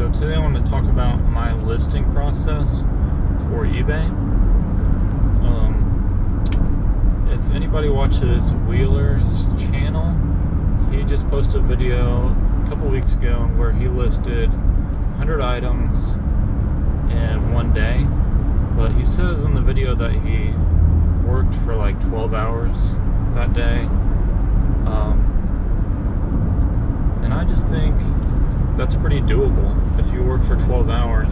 So today I want to talk about my listing process for eBay. If anybody watches Wheeler's channel, he just posted a video a couple weeks ago where he listed 100 items in one day. But he says in the video that he worked for like 12 hours that day. And I just think that's pretty doable if you work for 12 hours.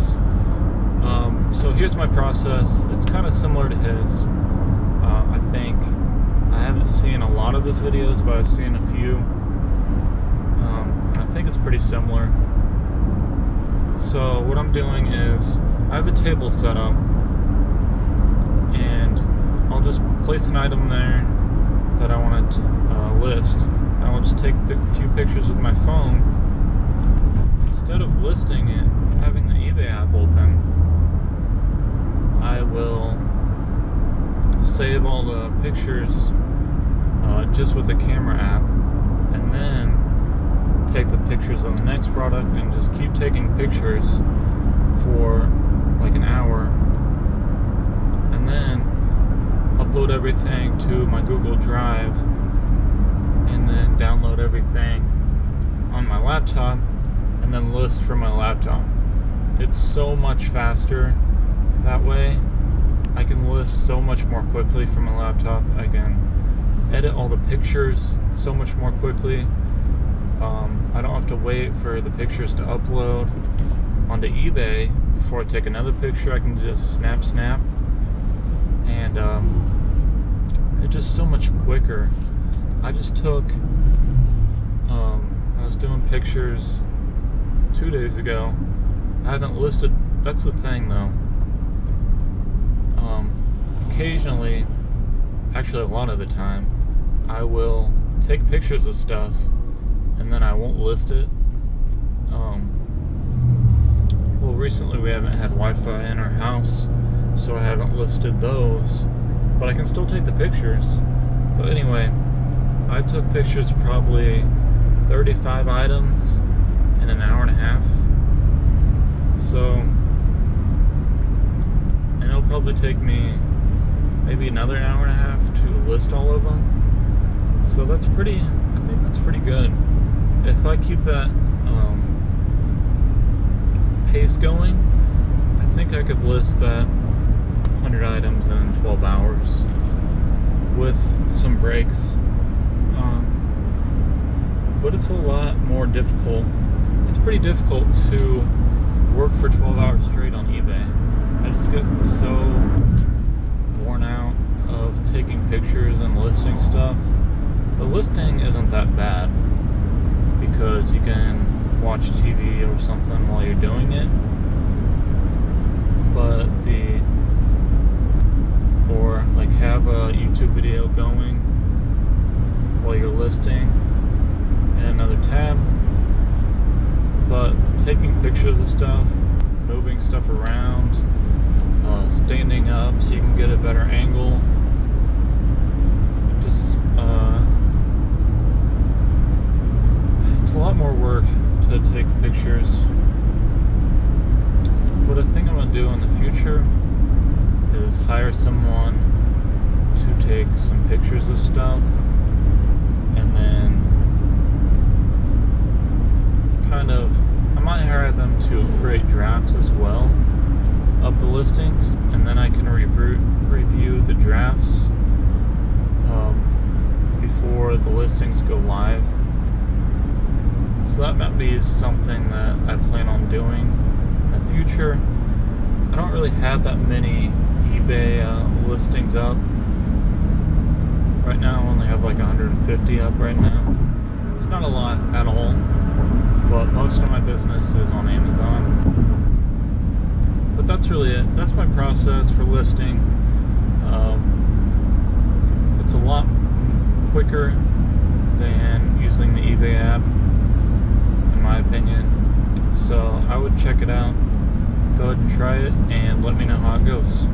So here's my process. It's kind of similar to his. I think I haven't seen a lot of his videos, but I've seen a few. I think it's pretty similar. So what I'm doing is I have a table set up, and I'll just place an item there that I want to list. And I'll just take a few pictures with my phone. Instead of listing it, having the eBay app open, I will save all the pictures just with the camera app, and then take the pictures of the next product and just keep taking pictures for like an hour, and then upload everything to my Google Drive, and then download everything on my laptop, and then list from my laptop. It's so much faster that way. I can list so much more quickly from my laptop. I can edit all the pictures so much more quickly. I don't have to wait for the pictures to upload onto eBay before I take another picture. I can just snap, and it's just so much quicker. I just took, I was doing pictures 2 days ago. I haven't listed, that's the thing though. Occasionally, actually a lot of the time, I will take pictures of stuff and then I won't list it. Well, recently we haven't had Wi-Fi in our house, so I haven't listed those, but I can still take the pictures. But anyway, I took pictures of probably 35 items in an hour and a half. So, and it'll probably take me maybe another hour and a half to list all of them. So that's pretty, I think that's pretty good. If I keep that pace going, I think I could list that 100 items in 12 hours with some breaks. But it's a lot more difficult. It's pretty difficult to work for 12 hours straight on eBay. I just get so worn out of taking pictures and listing stuff. The listing isn't that bad because you can watch TV or something while you're doing it. But or like have a YouTube video going while you're listing in another tab. But taking pictures of stuff, moving stuff around, standing up so you can get a better angle, just it's a lot more work to take pictures. What I think I'm going to do in the future is hire someone to take some pictures of stuff, and then kind of, I might hire them to create drafts as well of the listings, and then I can review the drafts before the listings go live. So that might be something that I plan on doing in the future. I don't really have that many eBay listings up. Right now I only have like 150 up right now. It's not a lot at all, but most of my business is on Amazon. But that's really it. That's my process for listing. It's a lot quicker than using the eBay app, in my opinion. So I would check it out. Go ahead and try it and let me know how it goes.